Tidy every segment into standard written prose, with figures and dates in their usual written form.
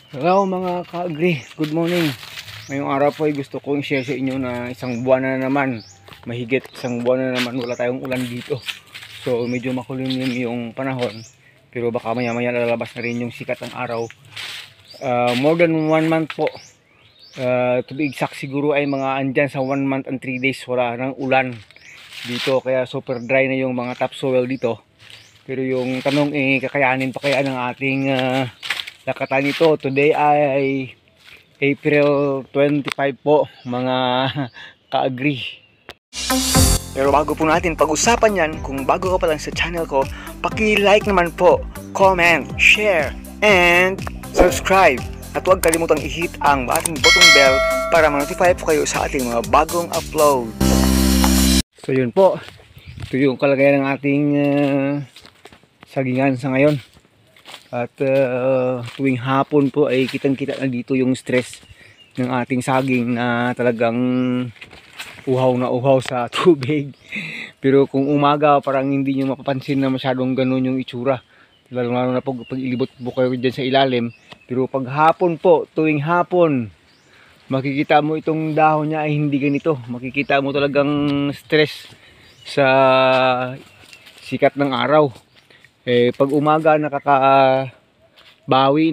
Hello mga ka-agri, good morning. Ngayong araw po ay gusto kong share sa inyo na isang buwan na naman, mahigit isang buwan na naman wala tayong ulan dito. So medyo makulimlim yung panahon, pero baka maya maya lalabas na rin yung sikat ng araw. More than 1 month po, to be exact siguro ay mga andyan sa 1 month and 3 days wala nang ulan dito. Kaya super dry na yung mga topsoil dito. Pero yung tanong kakayanin pa kaya ng ating lakatan ito. Today ay April 25 po mga ka-agri. Pero bago po natin pag-usapan yan, kung bago ka pa lang sa channel ko, paki-like naman po, comment, share, and subscribe. At huwag kalimutang i-hit ang ating button bell para ma-notify po kayo sa ating mga bagong upload. So yun po, ito yung kalagayan ng ating sagingan sa ngayon. At tuwing hapon po ay kitang-kita na dito yung stress ng ating saging na talagang uhaw na uhaw sa tubig. Pero kung umaga parang hindi nyo mapapansin na masyadong ganun yung itsura. Lalo na pag ilibot po kayo dyan sa ilalim. Pero pag hapon po, tuwing hapon, makikita mo itong dahon niya ay hindi ganito. Makikita mo talagang stress sa sikat ng araw. Pag umaga nakakabawi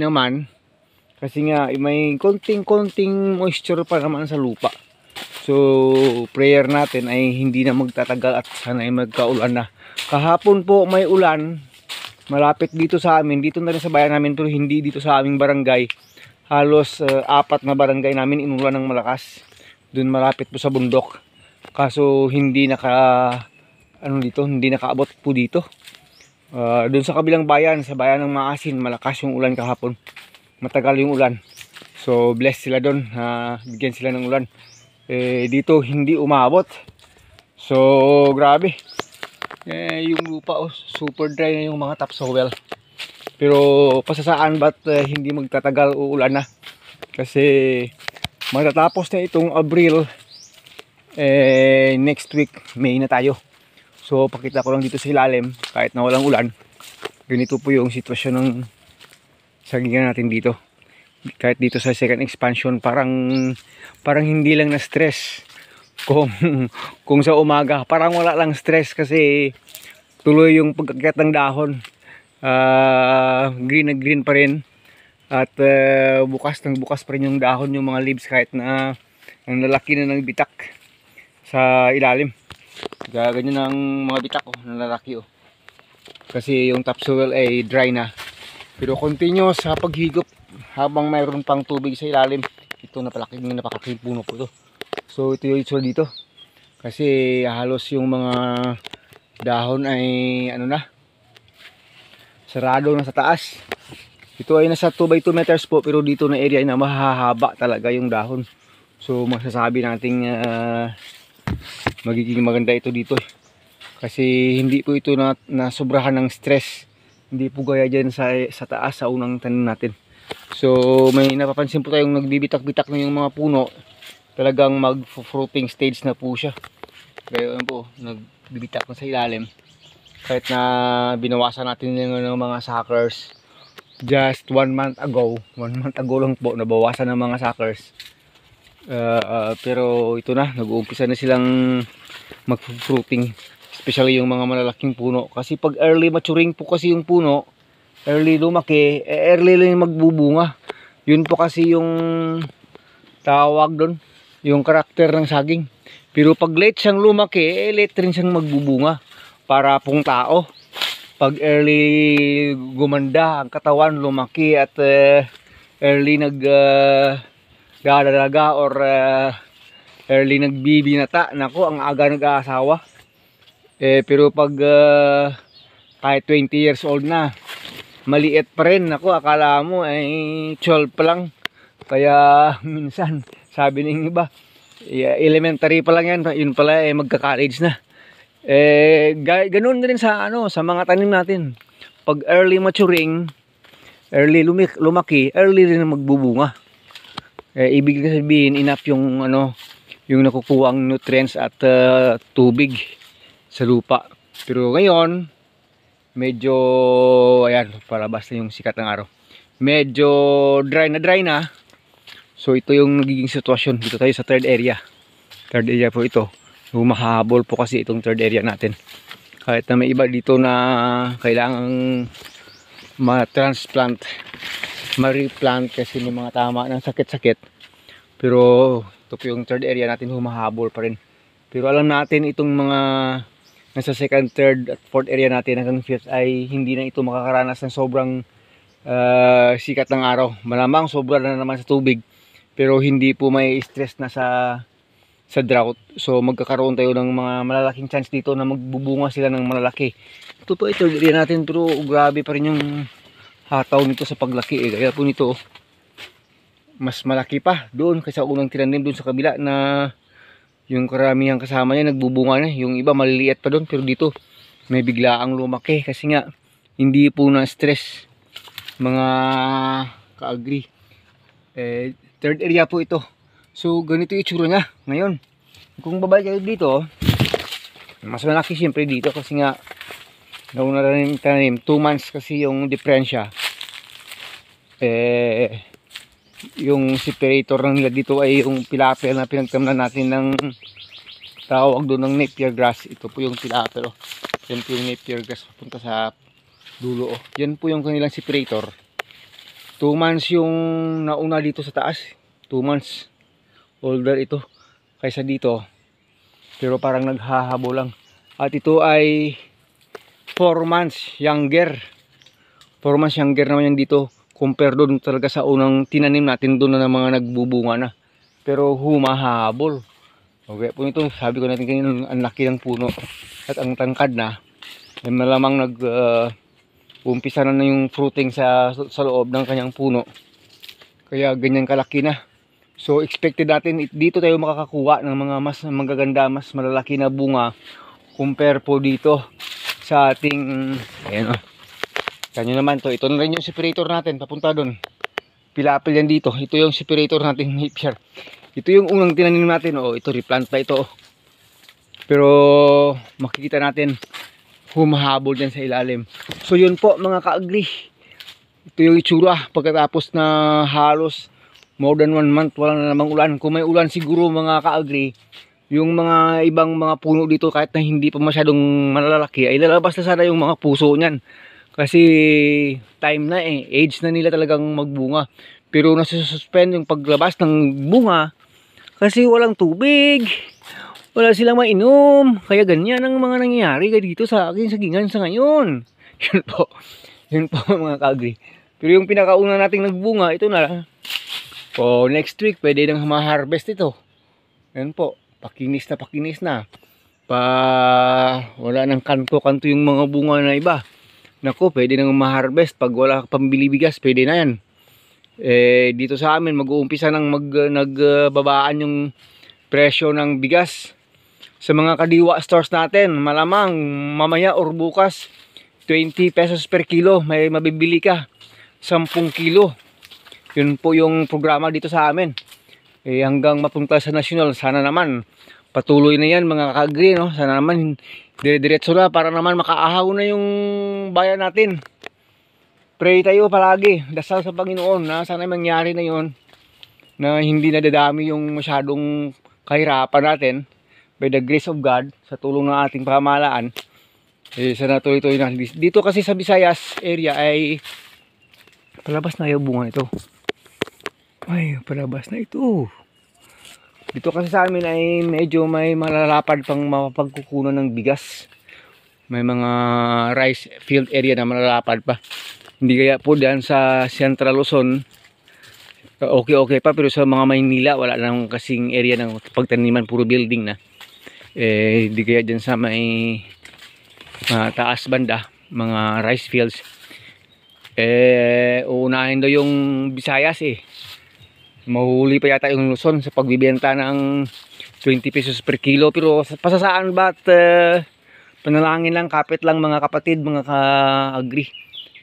naman kasi nga may konting moisture pa naman sa lupa. So prayer natin ay hindi na magtatagal at sana ay magkaulan na. Kahapon po may ulan malapit dito sa amin, dito na rin sa bayan namin, pero hindi dito sa aming barangay. Halos 4 na barangay namin inulan ng malakas dun malapit po sa bundok. Kaso hindi hindi nakaabot po dito. Doon sa kabilang bayan, sa bayan ng Maasin, malakas yung ulan kahapon. Matagal yung ulan. So blessed sila doon, bigyan sila ng ulan. Dito hindi umabot. So grabe. Yung lupa super dry na yung mga topsoil. Pero pasasaan ba't hindi magtatagal uulan na? Kasi matatapos na itong Abril. Next week May na tayo. So pakita ko lang dito sa ilalim, kahit na walang ulan, ganito po yung sitwasyon ng sagingan natin dito. Kahit dito sa second expansion parang hindi lang na stress. Kung sa umaga parang wala lang stress kasi tuloy yung pagkakyat ng dahon. Green na green pa rin. At bukas pa rin yung dahon, yung mga leaves, kahit na ang lalaki na ng bitak sa ilalim. Ganyan ang mga bitak na lalaki kasi yung topsoil ay dry na, pero continuous sa paghigop habang mayroon pang tubig sa ilalim. Ito napakaking puno po ito. So ito yung itsura dito kasi halos yung mga dahon ay sarado na sa taas. Ito ay nasa 2 by 2 meters po, pero dito na area na mahahaba talaga yung dahon. So masasabi nating magiging maganda ito dito kasi hindi po ito na sobrahan ng stress. Hindi po gaya dyan sa taas sa unang tanim natin. So may napapansin po tayong nagbibitak-bitak na yung mga puno, talagang mag-fruiting stage na po siya. Kaya po nagbibitak na sa ilalim, kahit na binawasan natin ng mga suckers just 1 month ago. 1 month ago lang po nabawasan ng mga suckers. Pero ito na, nag-uumpisa na silang mag-fruiting, especially yung mga malalaking puno. Kasi pag early maturing po kasi yung puno, early lumaki, early lang magbubunga. Yun po kasi yung tawag doon, yung karakter ng saging. Pero pag late siyang lumaki, late rin siyang magbubunga. Para pong tao, pag early gumanda ang katawan, lumaki at early dalaga or early nagbibinata, nako ang aga nag-aasawa. Pero pag kahit 20 years old na, maliit pa rin, nako akala mo ay 12 pa lang. Kaya minsan sabi ng iba, elementary pa lang yan, yun pala magka-college na. Ganoon din sa sa mga tanim natin. Pag early maturing, early lumaki, early rin magbubunga. Ibig sabihin enough yung yung nakukuha ang nutrients at tubig sa lupa. Pero ngayon medyo ayan, palabas na yung sikat ng araw. medyo dry na. So ito yung nagiging sitwasyon. Dito tayo sa third area. Third area po ito. Humahabol po kasi itong third area natin. Kahit na may iba dito na kailangang ma-transplant, ma-replant kasi may mga tama ng sakit-sakit. Pero ito po yung third area natin, humahabol pa rin. Pero alam natin itong mga nasa second, third at fourth area natin hanggang fifth ay hindi na ito makakaranas ng sobrang sikat ng araw. Malamang sobra na naman sa tubig, pero hindi po may stress na sa drought. So magkakaroon tayo ng mga malalaking chance dito na magbubunga sila ng malalaki. Ito po ito area natin, pero grabe pa rin yung hataw nito sa paglaki eh. Kaya po nito mas malaki pa doon kaysa unang tinanim doon sa kabila na yung karamihan kasama niya nagbubunga na. Yung iba maliliit pa doon, pero dito may biglaang lumaki kasi nga hindi po na stress mga ka-agri. Third area po ito. So ganito yung itsura niya ngayon. Kung babalik kayo dito, mas malaki siyempre dito kasi nga nauna rin tanim 2 months kasi yung diferensya. Yung separator ng nila dito ay yung tilapia na pinagtamnan natin ng tawag doon ng Napier grass. Ito po yung tilapia. Yan po yung Napier grass papunta sa dulo. Yan po yung kanilang separator. 2 months yung nauna dito sa taas. 2 months older ito kaysa dito. Pero parang naghahabo lang. At ito ay 4 months younger. 4 months younger naman yan dito. Compare doon talaga sa unang tinanim natin, doon na mga nagbubunga na. Pero humahabol. Okay po ito, sabi ko natin kanina, ang laki ng puno. At ang tangkad na, ay malamang umpisa na yung fruiting sa loob ng kanyang puno. Kaya ganyan kalaki na. So expected natin, dito tayo makakakuha ng mga mas magaganda, mas malalaki na bunga. Compare po dito sa ating, ayan o. Kanyo naman to, ito na rin yung separator natin papunta doon. Pilapil yan dito. Ito yung separator natin Napier. Ito yung unang tinanim natin. Oh, ito replant pa ito. Pero makikita natin humahabol dyan sa ilalim. So yun po mga ka-agri. Ito yung itsura pagkatapos na halos more than 1 month wala na namang ulan. Kung may ulan siguro mga ka-agri, yung mga ibang mga puno dito kahit na hindi pa masyadong malalaki ay lalabas na sana yung mga puso niyan. Kasi time na eh, age na nila talagang magbunga. Pero nasususpend yung paglabas ng bunga kasi walang tubig. Wala silang mainom. Kaya ganyan ang mga nangyayari dito sa akin sa gingan sa ngayon. Yun po. Yun po mga ka-agri. Pero yung pinakauna nating nagbunga, ito na. So next week pwede nang ma-harvest ito. Yan po. Pakinis na. Wala nang kanto-kanto yung mga bunga na iba. Nako, pwede nang ma-harvest. Pag wala pambili bigas, pwede na yan. Dito sa amin, mag-uumpisa nang nagbabaan yung presyo ng bigas. Sa mga kadiwa stores natin, malamang mamaya or bukas, 20 pesos per kilo, may mabibili ka. 10 kilo. Yun po yung programa dito sa amin. Hanggang mapunta sa national, sana naman patuloy na yan mga ka-agri, no? Sana naman dire-diretso na para naman makaahaw na yung bayan natin. Pray tayo palagi, dasal sa Panginoon na sana mangyari na yon, na hindi nadadami yung masyadong kahirapan natin by the grace of God, sa tulong ng ating pamahalaan. Sana tuloy-tuloy na. Dito kasi sa Visayas area ay palabas na yung bunga ito. Ay, palabas na ito. Dito kasi sa amin ay medyo may malalapad pang mapagkukunan ng bigas. May mga rice field area na malalapad pa. Hindi kaya po diyan sa Central Luzon, okay pa, pero sa mga Maynila wala nang kasing area ng pagtaniman, puro building na. Hindi kaya diyan sa may taas banda, mga rice fields. Uunahin daw yung Visayas eh. Mahuli pa yata yung Luzon sa pagbibenta ng 20 pesos per kilo. Pero pasasaan ba't panalangin lang, kapit lang mga kapatid, mga ka-agri,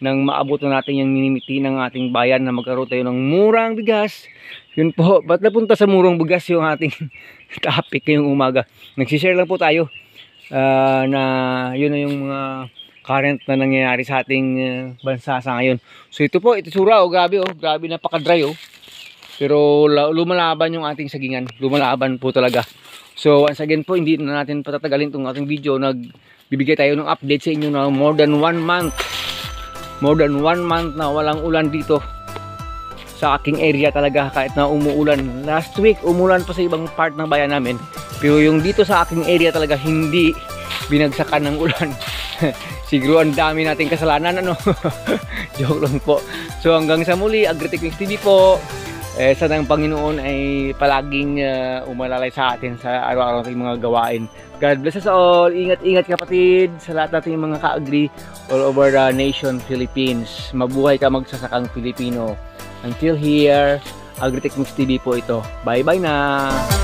nang maabot na natin yung minimiti ng ating bayan na magkaroon tayo ng murang bigas. Yun po, ba't napunta sa murang bigas yung ating topic ngayong umaga. Nagsishare lang po tayo na yun na yung mga current na nangyayari sa ating bansa sa ngayon. So ito po, ito sura, oh, grabe, napaka-dry, oh. Pero lumalaban yung ating sagingan, lumalaban po talaga. So once again po, hindi na natin patatagalin itong ating video. Nagbibigay tayo ng update sa inyo na more than 1 month na walang ulan dito sa aking area talaga, kahit na umuulan. Last week umulan pa sa ibang part ng bayan namin, pero yung dito sa aking area talaga hindi binagsakan ng ulan. Siguro ang dami nating kasalanan, ano. Joke lang po. So hanggang sa muli, Agritechnics TV po. Sana ang Panginoon ay palaging umalalay sa atin sa araw-araw nating mga gawain. God bless us all. Ingat-ingat kapatid sa lahat nating mga ka-agri all over the nation, Philippines. Mabuhay ka magsasakang Pilipino. Until here, Agritechnics TV po ito. Bye-bye na!